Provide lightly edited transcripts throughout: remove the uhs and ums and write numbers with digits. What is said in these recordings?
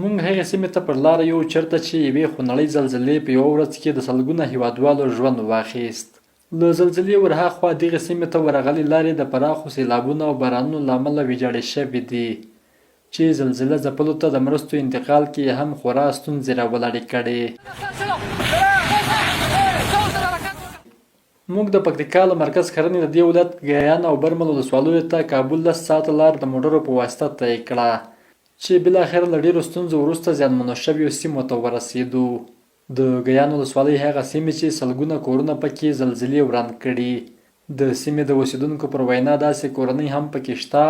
موږ هغې سیمې ته پر لاره یو چېرته چې یوې خونړۍ زلزلې په یوه ورځ کې د سلګونه هیوادوالو ژوند واخیست. له زلزلې ورهاخوا دغې سیمې ته ورغلې لارې د پراخو سیلابونو او بارانونو له امله ویجاړې شوې دي چې زلزله ځپلو ته د مرستو انتقال کې هم خورا ستونزې راولاړې کړې. موږ د پکتیکا له مرکز کرنې د دې ولایت ګیان او برمل ولسوالیو ته کابل 10 ساعته لار د موټرو په واسطه طی کړه چې بالاخره له ډېرو ستونزو وروسته زیانمنو شویو سیمو ته ورسېدو. د ګیان ولسوالۍ هغه سیمې چې سلګونه کورونه پکې زلزلې وران کړي. د سیمې د اوسېدونکو پر وینا داسې کورنۍ هم پکې شته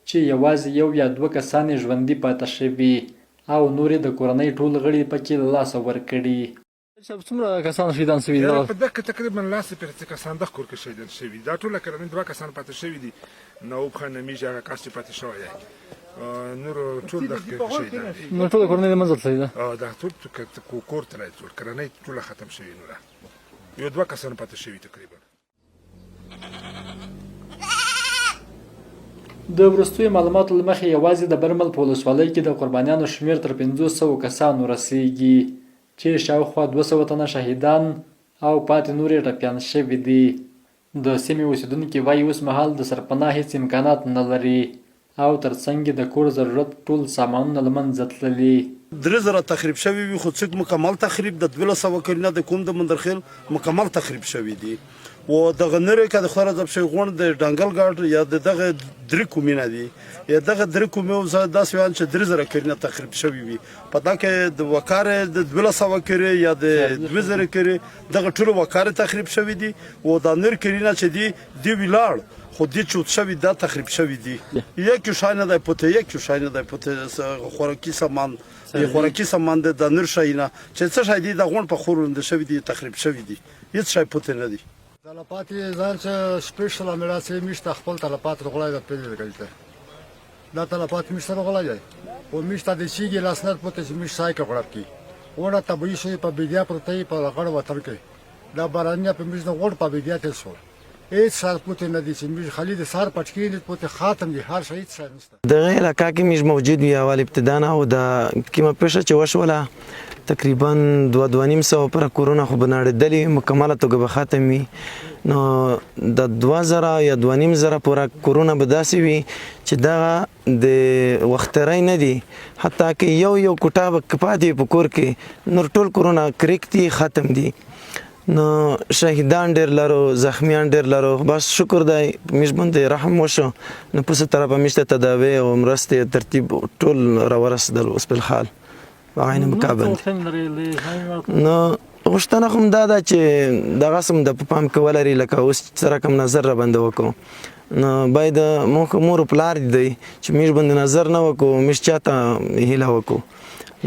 چې یوازې یو یا دوه کسان یې ژوندي پاتې شوي او نور یې د کورنۍ ټول غړي پکې له لاسه ورکړي. څومره کسان شهیدان شوي دي؟ په دغه تقریبا 15 کسان د کور کې شهیدان شوي. دا ټول کورنۍ 2 کسان پاتې شوي دي. نو په نمیږي هغه کس چې پاتې شوی دی. نور ټول د شهیدان دي. نو ټول کورنۍ د منځ تللي ده. دا ټول کور ته راځي. ټول کورنۍ ټول ختم شوي نو یو 2 کسان پاتې شوي تقریبا. د وروستیو معلوماتو له مخې یوازې د برمل په ولسوالۍ کې د قربانیانو شمېر تر 500 کسانو رسیږي چې شاوخوا 200 تنه شهیدان او پاتې نور یې ټپیان شوي دي. د سیمې اوسېدونکي وایي اوس مهال د سرپناه هېڅ امکانات نه لري او ترڅنګ د کور ضرورت ټول سامانونه له منځه تللي. 3000 تخریب شوي وي خو څوک مکمل تخریب د 1200 کلونه د کوم د مندرخیل مکمل تخریب شوي دي. و دغه نری که د خور ځب شي غون د ډنګل ګارد یا دغه درې کومینه دي یا دغه درې کومه زه داسې وان چې 3000 کلونه تخریب شوي وي. پتا کې د وکاره د 1200 کړي یا د 2000 کړي دغه ټول وکاره تخریب شوي دي. و د نر کړي چې دی ویلار خو دې چوت شوي دا تخریب شوي دي. یک شای نه دی پته یک شای نه دی پته خوراکي سامان خوراکي سامان د نر شای نه چې څه شای دي د غون په خوروند شوي دي تخریب شوي دي. هیڅ شای پته نه دي. تلپات ځان چې سپیشل امراسي میشته خپل تلپات غوړای د پیل لګیته دا تلپات میشته غوړای او میشته د شيګي لاسنت پته چې میش سای کړب کی وړه طبيعي شي په بيدیا پرته په لغړ وتر کې دا بارانیا په میش د غوړ په بيدیا ته شو هیڅ سر پته نه دي چې میش خالد سار پټکی نه پته خاتم دي هر شي څه نشته. د علاقې کې میش موجود وي اول ابتدا نه او د کیمه پېښه چې وشوله تقریبا 2.5 پر کورونا خو بناړېدلې مکمله توګه به ختم وي. نو د 2000 یا 2.5 پورې کورونا به داسې وي چې دغه د وخترای نه دي حتی کې یو کوټه به کپاتې په کور کې نور ټول کورونا کریکتي ختم دي. نو شهیدان ډېر لرو زخمیان ډېر لرو بس شکر دی میش باندې رحم وشو. نو په څه طرفه میشته تداوی او مرستې ترتیب ټول راورسېدل اوس په حال عین مقابل. نو غوښتنه خو دا ده چې دغه سم د پام کول لري لکه اوس سره کوم نظر را باندې وکړو. نو باید مور پلار دی چې میش باندې نظر نه وکړو میش چاته هیله وکړو.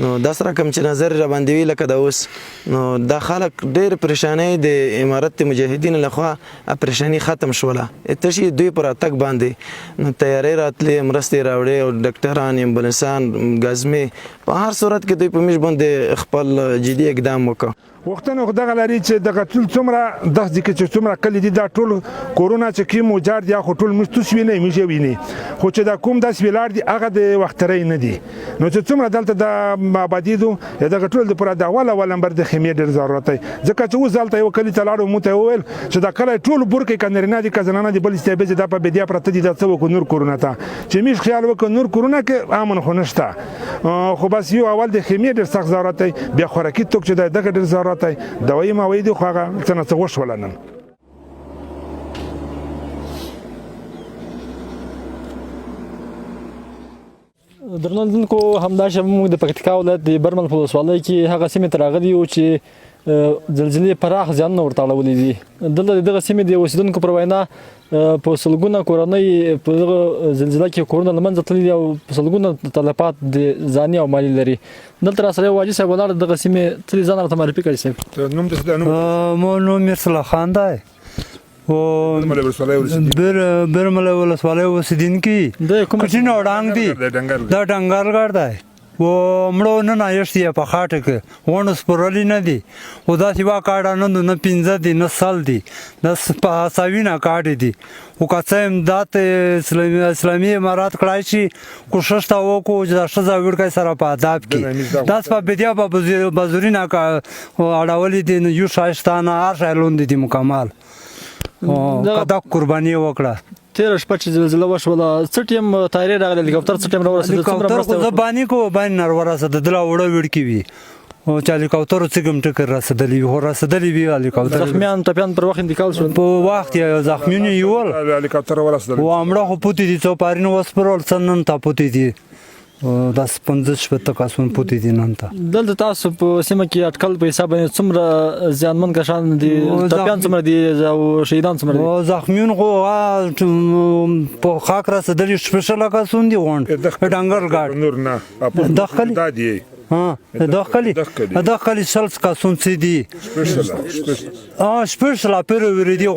نو دا سره کوم چې نظر را باندې وی لکه دا اوس نو دا خلک ډېر پریشانې د امارت مجاهدین لخوا پریشانی ختم شوله تشي دوی پر اتک باندې نو تیاری راتلې مرستې راوړې او ډاکټران امبولانسان غازمي په هر صورت کې دوی په میش باندې خپل جدي اقدام وکړ. وختونه خدای لري چې دغه ټول څومره د ځکه چې څومره کلی دي دا ټول کورونا چې کی موجار دي خو ټول مستوسوي نه میږي ویني خو چې دا کوم داس ویلار دي هغه د وختري نه دي. نو چې څومره دلته د آبادی دو دغه ټول د پر د اول نمبر د خمیه ډیر ضرورت دی ځکه چې وز دلته یو کلی تلاړو موته ویل چې دا کله ټول برکې کنرینه دي کزنانه دي بل استعباز د په بدیا پرته دي د څو کو نور کورونا ته چې میش خیال وک نور کورونا کې امن خو نشته خو بس یو اول د خمیه ډیر سخت ضرورت دی بیا خوراکي توک چې دغه ډیر ضرورت دوایی مواد خو هغه څنګه وشول نن. درنوونکو همداشته موږ د پکتیکا ولایت د برمل په ولسوالۍ کې هغه سیمې ته راغلي یو چې زلزلې پراخ زیانونه ورته اړولي دي. دلته دغه سیمې د اوسېدونکو پر وینا په سلګونه کورنۍ په دغه زلزله کې کورونه له منځه تللي دي او په سلګونه تلفات د ځاني او مالي لري. دلته راسره یو واجد صاحب ولاړ دغه سیمې تللي ځان راته معرفي کړي صاحب. مو نوم میرسلا خان دی و برمل ولسوالۍ اوسېدونکي کوچني وړانګ دي دا ډنګرګړ دی و مړو نه نایښتي یې په خاټه کې غونډو سپرلي نه دي خو داسې وا کاډه نه 15 دي نه سل دي نه په هڅاوینه کاډې دي خو که څه امداد اسلامي امارات کړای شي کوشش ته وکړو چې دا ښځه وړکی سره په اداب کې داس په بدیا په بزورینه اړولي دي یو ښایستانه هر شی لوندې دي مکمل که قرباني وکړه تیره شپه چې زلزله وشوله څه ټیم طیارې راغلې هلیکاپټر څه ټیم راورسېده هلیکاپټر خو زه بانې کوم باندې نه ورسېده دله وړه وړکې وي او چې هلیکاپټر څه کوم ټکر رسېدلی وي خو رسېدلی وي هلیکاپټر زخمیان ټپیان پر وخت انتقال شول په وخت یې زخمیون یې یول هلیکاپټر ورسېدل و همړه خو پوتې دي څو پارینه وسپرول څه نن ته پوتې دي داس 15 شپته کسونه پوتې دي نن ته دلته تاسو په سیمه کې اټکل په حساب باندې څومره زیانمن کسان دي ټپیان څومره دي او شهیدان څومره دي او زخمیون خو په خاک رسېدلي شپږ کسونه دي غونډ ډنګر ګاډ نور نه داخلي دادی داخلي سلس کسونه څه دي شپږ پر ورېدي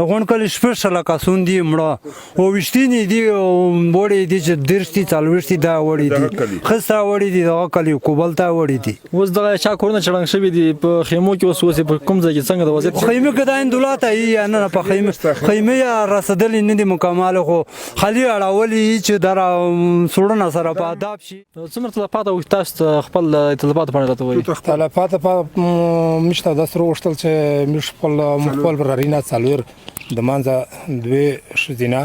غونډ کلی شپږ کسونه دي مړه او وشتینې دي وړې دي چې درشتي څلوېښتي دا وړې دي خسته وړې دي دغه کلی کوبل ته وړې دي اوس دغه چا کورونه چړنګ شوي دي په خیمو کې اوس په کوم ځای کې څنګه د وضعیت خیمه کې دا اندولات یا نه په خیمه یا رسېدلې نه دي مکمل خو خالي اړولې چې در سوړنه سره په اداب شي څومره تلفات او تاسو خپل تلفات باندې راته وایي تلفات په مشته د سره وشتل چې مش خپل برارینه څلور د مانځه دوه شذینا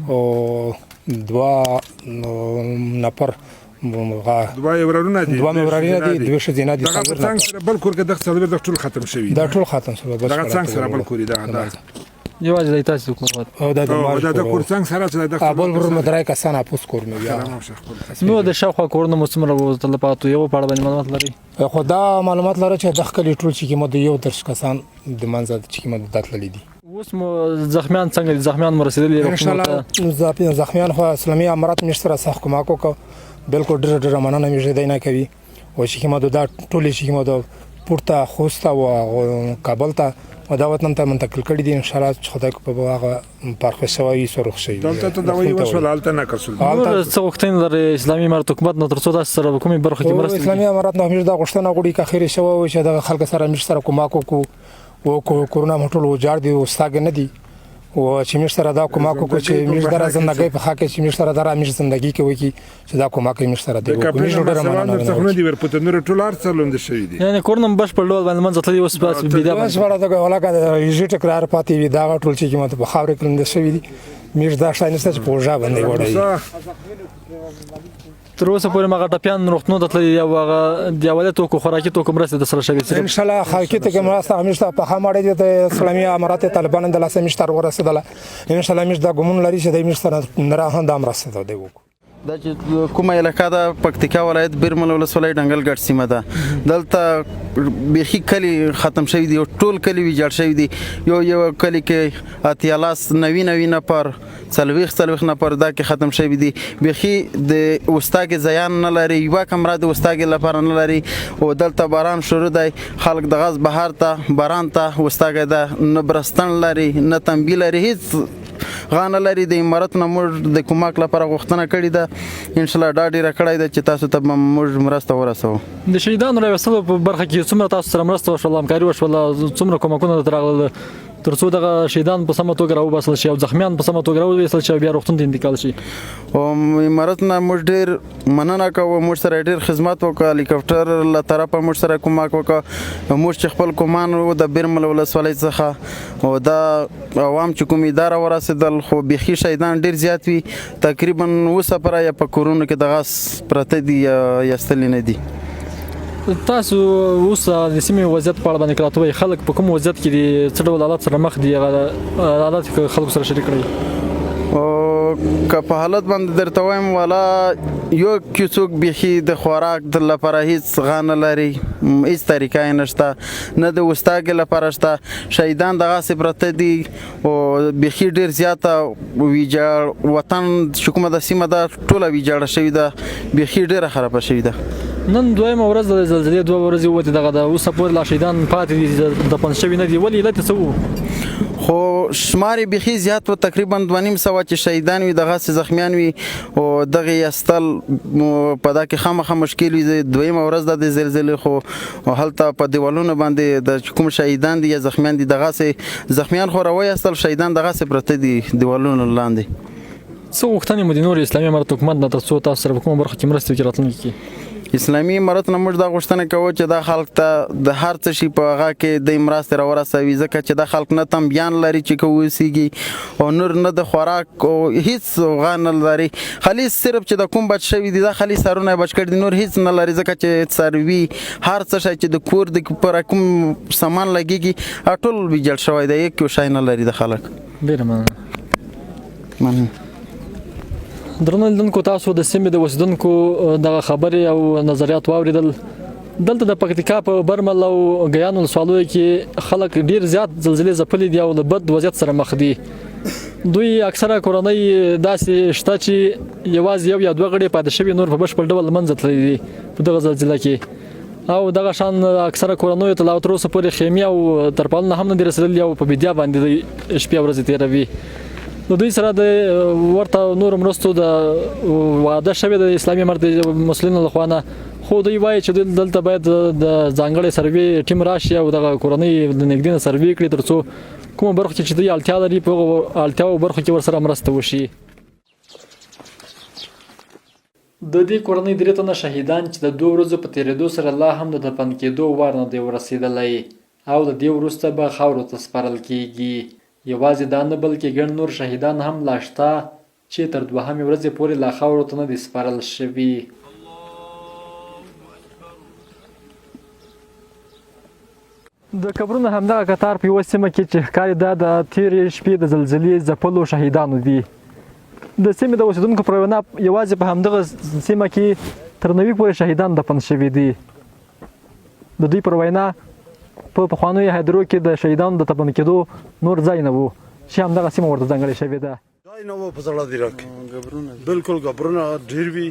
او دوا نفر دوه ورونه دي دوه شذینا دي څنګه سره بل کور کې د څلور د ټول ختم شوی دا ټول ختم شوی بس څنګه سره بل کور دا یوازې د تاسو حکومت او دا د کور څنګه سره چې د بل ور مدرای کسان اپوس کور نو یا نو د شاوخوا کورونه مو څومره تلفات یو په اړه باندې معلومات لري خو دا معلومات لري چې د خپل ټول چې مو د یو درس کسان د منځ چې مو داتللی دي اوس مو زخمیان څنګه دي زخمیان مو رسېدلي ان شاء الله زخمیان خو اسلامي امارات مشترک سخت کومه کو بالکل ډېر مننه مې زده نه کوي او چې مو دا ټول چې مو د پورته خوسته او کابل ته او دا وطن ته منتقل کړي دي ان شاء الله خدای په هغه پارخ شوی سرخ شي دلته ته دا وی وشول حالت نه کړل څه وختین لري اسلامي امارت حکومت نو تر څو تاسو سره کومي برخه کې مرسته اسلامي امارت نو همیشه دا غوښتنه غوړي کا خیر شوی او چې د خلک سره مش سره کومه کو او کورونا مټول وجار دي او ستاګ نه دي او چې مش سره دا کومه کو چې مش در زندګي په حق چې مش سره در مش زندګي کې وي چې دا کومه کې مش سره دی مش ډېر مننه دي ورپته نور ټول ارڅلوند شوی دي یعنی کورنم بش په ډول باندې منځ تللی اوس په بيدا باندې سره دا ولاګه یې ټکرار پاتې وي دا ټول چې کومه په خاورې کړند شوی دي مش دا شای نشته چې پوجا باندې وړي تر اوسه پورې مغه ټپیان روغتنو د تللی یو هغه د ولایت او خوراکي توکو مرسته د سره شوی ان شاء الله حقیقت کې مرسته همیشه په خامړې د اسلامي امارات طالبان د لاسه مشتر ورسېدله ان شاء الله مش دا ګمون لري چې د مشتر نه راهند امرسته دی دا چې کومه علاقه ده پکتیکا ولایت بیرمل ولسوالۍ ډنګل ګډ سیمه ده دلته بیخي کلی ختم شوی دی او ټول کلی ویجاړ شوی دی یو کلی کې اتیالاس نوی نفر څلوېښت نفر دا کې ختم شوی دی بیخي د وستاګ زیان نه لري یو کمره د وستاګ لپاره نه لري او دلته باران شروع دی خلک د غاز بهار ته باران ته وستاګ ده نه برستن لري نه تنبیه لري هیڅ غانه لري د امارت نه موږ د کومک لپاره غوښتنه کړې ده ان شاء الله دا ډیره کړای ده چې تاسو ته موږ مرسته ورسوو د شهیدانو راوستلو په برخه کې څومره تاسو سره مرسته وشول همکاري وشول څومره کومکونه راغله تر څو دغه شهیدان په سمه توګه راوباسل شي او زخمیان په سمه توګه راوباسل شي بیا روغتون ته انتقال شي او امارت نه موږ ډیر مننه کوو موږ سره ډیر خدمت وکړه هلیکاپټر له طرفه موږ سره کومک وکړه موږ چې خپل کومان د بیرمل ولسوالۍ څخه او دا عوام چې کوم اداره ورسېدل خو بیخي شهیدان ډیر زیات وي تقریبا اوسه پر یا په کورونو کې د غاز پرته دي یا ستلې نه دي تاسو اوس د سیمې وضعیت په اړه باندې کړاتوي خلک په کوم وضعیت کې دي څه ډول حالات سره مخ دي حالات خلکو سره شریک کړئ او که په حالت باندې درته وایم والا یو کیڅوک بیخي د خوراک د لپاره هیڅ غانه لري هیڅ طریقه یې نشته نه د وستاګ لپاره شته شهیدان دغه سپرته دي او بیخي ډیر زیاته ویجاړ وطن شکومه د سیمه ده ټوله ویجاړه شوې ده بیخي ډیره خرابه شوې ده نن دویمه ورځ د زلزلې 2 ورځې وته دغه د اوسه پورې لا شهیدان پاتې دي د پنځ شوی نه دي ولې علت څه وو خو شمار یې بیخي زیات و تقریبا 2.5 سوه چې شهیدان وي دغسې زخمیان وي او دغه یې استل په دا کې خامخا مشکل وي دویمه ورځ ده د زلزلې خو هلته په دیوالونو باندې د کوم شهیدان دي یا زخمیان دي دغسې زخمیان خو راوی استل شهیدان دغسې پرته دي دیوالونو لاندې څه غوښتنې مو د نور اسلامي امارت حکومت نه تر څو تاسو سره په کومه برخه کې مرستې وکړي راتلونکي کې اسلامي امارت نه موږ دا غوښتنه کوو چې دا خلک ته د هر څه شي په هغه کې د مرستې راورسوي ځکه چې دا خلک نه تم بیان لري چې که اوسیږي او نور نه د خوراک او هیڅ غا نه لري خالي صرف چې د کوم بچ شوي دي دا خالي سرونه بچ کړي دي نور هیڅ نه لري ځکه چې څاروي هر څه شی چې د کور د پر کوم سامان لګیږي ټول ویجاړ شوی دی یک شی نه لري د خلک ډېره مننه درنو لیدونکو تاسو د سیمې د اوسیدونکو دغه خبرې او نظریات واوریدل دلته د پکتیکا په برمل او ګیان ولسوالیو کې خلک ډیر زیات زلزلې ځپلي دي او له بد وضعیت سره مخ دي دوی اکثره کورنۍ داسې شته چې یوازې یو یا دوه غړي پاتې شوي نور په بشپړ ډول له منځه تللي دي په دغه زلزله کې او دغه شان اکثره کورنیو ته لا تر اوسه پورې خیمې او ترپالونه هم نه دي رسېدلي او په بیدیا باندې شپې ورځې تېروي نو دوی سره د ورته نور مرستو د وعده شوی د اسلامي امارت مسلمانانو لخوا نه خو دوی وایي چې دلته باید د ځانګړي سروي ټیم راشي او دغه کورنۍ د نږدې نه سروي کړي تر څو کومه برخه چې دوی اړتیا لري په اړتیاو برخو کې ورسره مرسته وشي د دې کورنۍ درې تنه شهیدان چې د 2 ورځو په تېرېدو سره لا هم د دفن کېدو وار نه دی ورسېدلی او د دې وروسته به خاورو ته سپارل کېږي یوازې دا نه بلکې ګڼ نور شهیدان هم لا شته چې تر 2مې ورځې پورې لا خاورو ته نه دي سپارل شوي د قبرونو همدغه کتار په یوه سیمه کې چې ښکاري دا د تېرې شپې د زلزلې ځپلو شهیدانو دي د سیمې د اوسیدونکو پر وینا یوازې په همدغه سیمه کې تر 90 پورې شهیدان دفن شوي دي د دوی پر وینا په پخوانیو هدرو کې د شهیدانو د دفن کېدو نور ځای نه و چې همدغه سیمه ورته ځانګړې شوې ده ځای نه و په زړه دیره کې بالکل قبرونه ډېر وي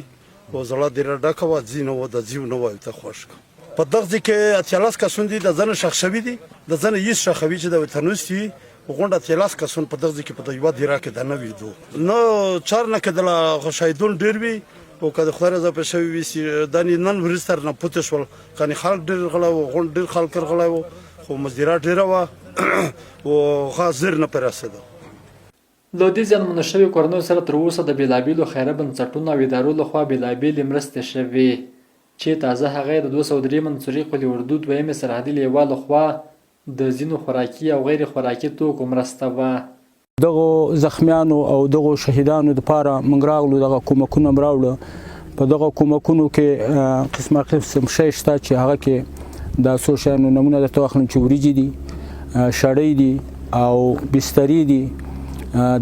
او زړه دیره ډکه وه ځي نه و د ځیو نه وه ته خوښ کړه په دغه ځای کې 18 کسون دي د ځنه ښخ شوي دي د ځنه هېڅ ښخوي چې د وطنوستي وي غونډه 18 کسون په دغه ځای کې په یوه دیره کې د نه ویدو نه چار نه کېدله شهیدون ډېر وي او که د خدای رضا پې شوي وي دا نن ورځ تر نه پوته شول کنې خلک ډېر غلی وو غونډ ډېر خلک غلی وو خو مزدیره ډېره وه او ښه زر نه پرې رسېده له دې زیانمنو شویو کورنیو سره تر اوسه د بېلابېلو خیره بنسټونو او ادارو لخوا بېلابېلې مرستې شوې چې تازه هغه یې د 203 منصوري قلي اردو 2مې سرحدي لیوا لخوا د ځینو خوراکي او غیر خوراکي توکو مرسته وه دغه زخمیانو او دغه شهیدانو لپاره موږ راغلو دغه کومکونه راوړو په دغه کومکونو کې قسمه قسم شی شته چې هغه کې د څو شیانو نمونه درته واخلم چې وریجې دي شړۍ دي او بسترې دي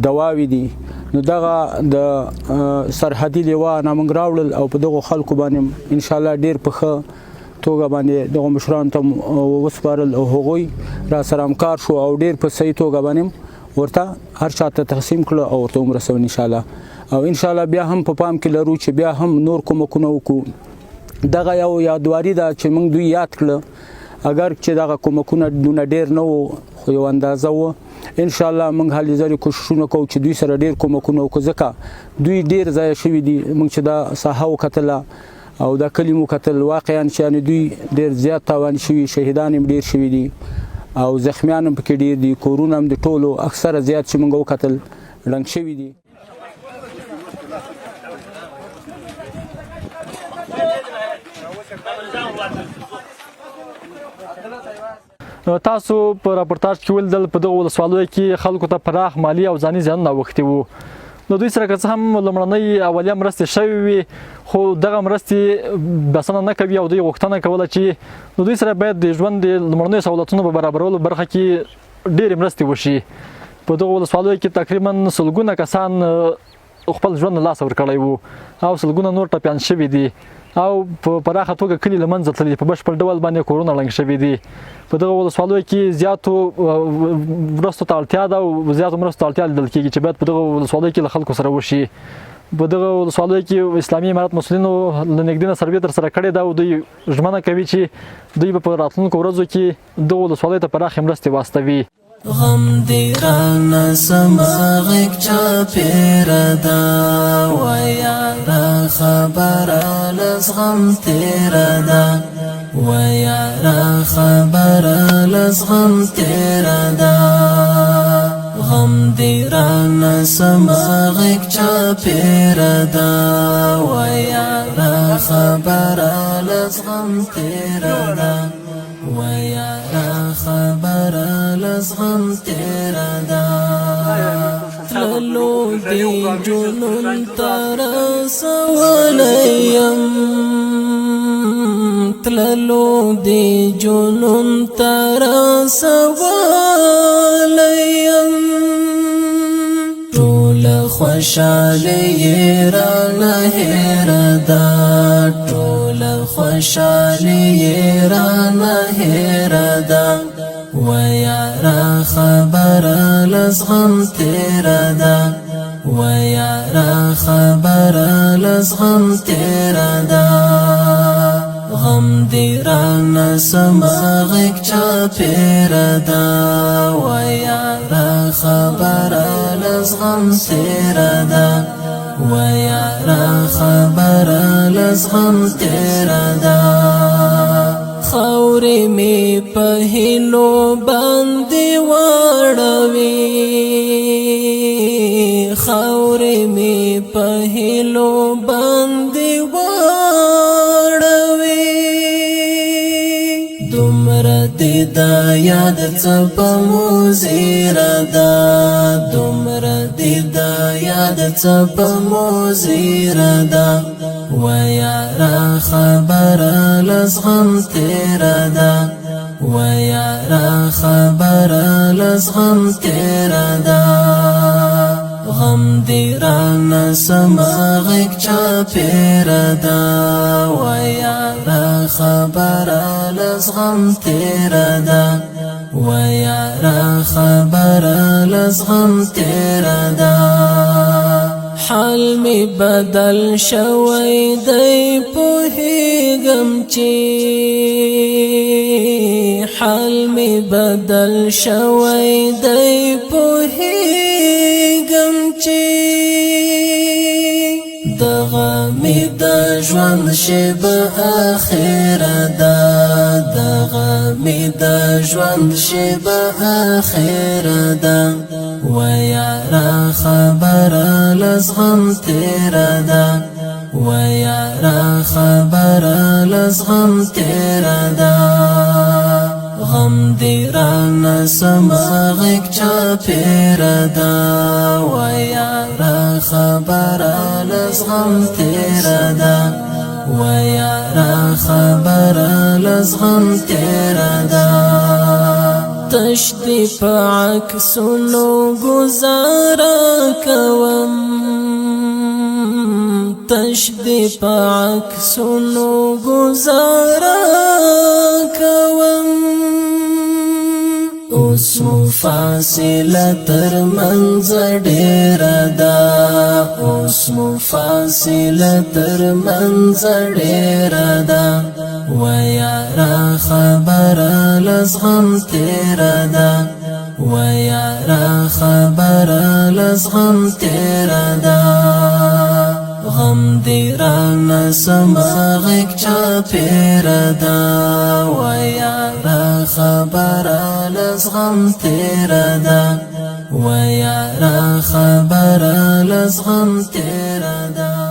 دواوې دي نو دغه د سرحدي لیوا نه موږ راوړل او په دغه خلکو باندې انشاءالله ډېر په ښه توګه باندې دغه مشرانو ته وسپارل او هغوی را سره همکار شو او ډېر په صحیح توګه باندې ورته هر چاته تقسیم کړه او ورته ومرسول انشاءالله او انشاءالله بیا هم په پام کې لرو چې بیا هم نور کومکونه وکړو دغه یو یادواري ده چې موږ دوی یاد کړه اگر چې دغه کومکونه دونه ډېر نه وو خو یو اندازه وه انشاءالله موږ هلې ځلې کوششونه کوو چې دوی سره ډېر کومکونه وکړو ځکه دوی ډېر ضایع شوي دي موږ چې دا ساحه وکتله او دا کلي مو کتل واقعا چې یعنې دوی ډېر زیات تاوان شوي شهیدان هم ډېر شوي دي او زخمیان هم پکې ډېر دي کورونه هم د ټولو اکثره زیات چې موږ وکتل ړنګ شوي دي تاسو په راپورتاژ کې ولیدل په دغه ولسوالیو کې خلکو ته پراخ مالي او ځاني زیانونه اوښتي وو نو دوی سره که څه هم لومړنۍ اولیه مرستې شوې وي خو دغه مرستې بسنه نه کوي او دوی غوښتنه کوله چې نو دوی سره باید د ژوند د لومړنیو سهولتونو په برابرولو برخه کې ډېرې مرستې وشي په دغه ولسوالیو کې تقریبا سلګونه کسان خپل ژوند له لاسه ورکړی وو او سلګونه نور ټپیان شوي دي او په پراخه توګه کلي له منځه تللي په بشپړ ډول باندې کورونه ړنګ شوي دي په دغه ولسوالیو کې زیاتو مرستو ته اړتیا ده او زیاتو مرستو ته اړتیا لیدل کېږي چې باید په دغه ولسوالیو کې له خلکو سره وشي په دغه ولسوالیو کې اسلامي امارت مسؤلینو له نږدې نه سروې ترسره کړې ده او دوی ژمنه کوي چې دوی به په راتلونکو ورځو کې دغه ولسوالیو ته پراخې مرستې واستوي غم دی رانا سماغک چا پیردا ویارا خبر لز غم تیردا ویارا خبر لز غم تیردا غم دی رانا سماغک چا پیردا ویارا خبر لز غم تیردا ویارا خبر لز غم تیردا تللو دی جنون ترسولیم تللو دی جنون ترسولیم ټول خوشالی رانا هیردا ټول خوشالی رانا هیردا ویارا خبر لز غم تیردا ویارا خبر لز غم تیردا غم دی رانا سماغک چا پیردا ویارا خبر لز غم تیردا ویارا خبر لز غم تیردا خاوری می پهلو باندې وړوي خاوری می پهلو باندې وړوي دومره دې دا یاد څه مو زیردا دومره دې دا یاد څه مو زیردا ویارا خبر لز غم تیردا ویارا خبر لز غم تیردا غم دی رانا سماغک چا پیردا ویارا خبر لز غم تیردا ویارا خبر لز غم تیردا حال می بدل شوی دی پوهیږم چې حال می بدل شوی دی پوهیږم چې دغه می د ژوند شیبه اخره ده دغه می د ژوند شیبه اخره ده ویارا خبر لز غم تیردا ویارا خبر لز غم تیردا غم دی رانا سماغک چا پیردا ویارا خبر لز غم تیردا ویارا خبر لز غم تیردا تشتی پا عکسونو گزارا کوم تشتی پا عکسونو گزارا کوم اوس فاصله تر منځ ډیره ده اوس فاصله تر منځ ډیره ده ویارا خبر لز غم تیردا ویارا خبر لز غم تیردا غم دی رانا سماغک چا پیردا ویارا خبر لز غم تیردا ویارا خبر لز غم تیردا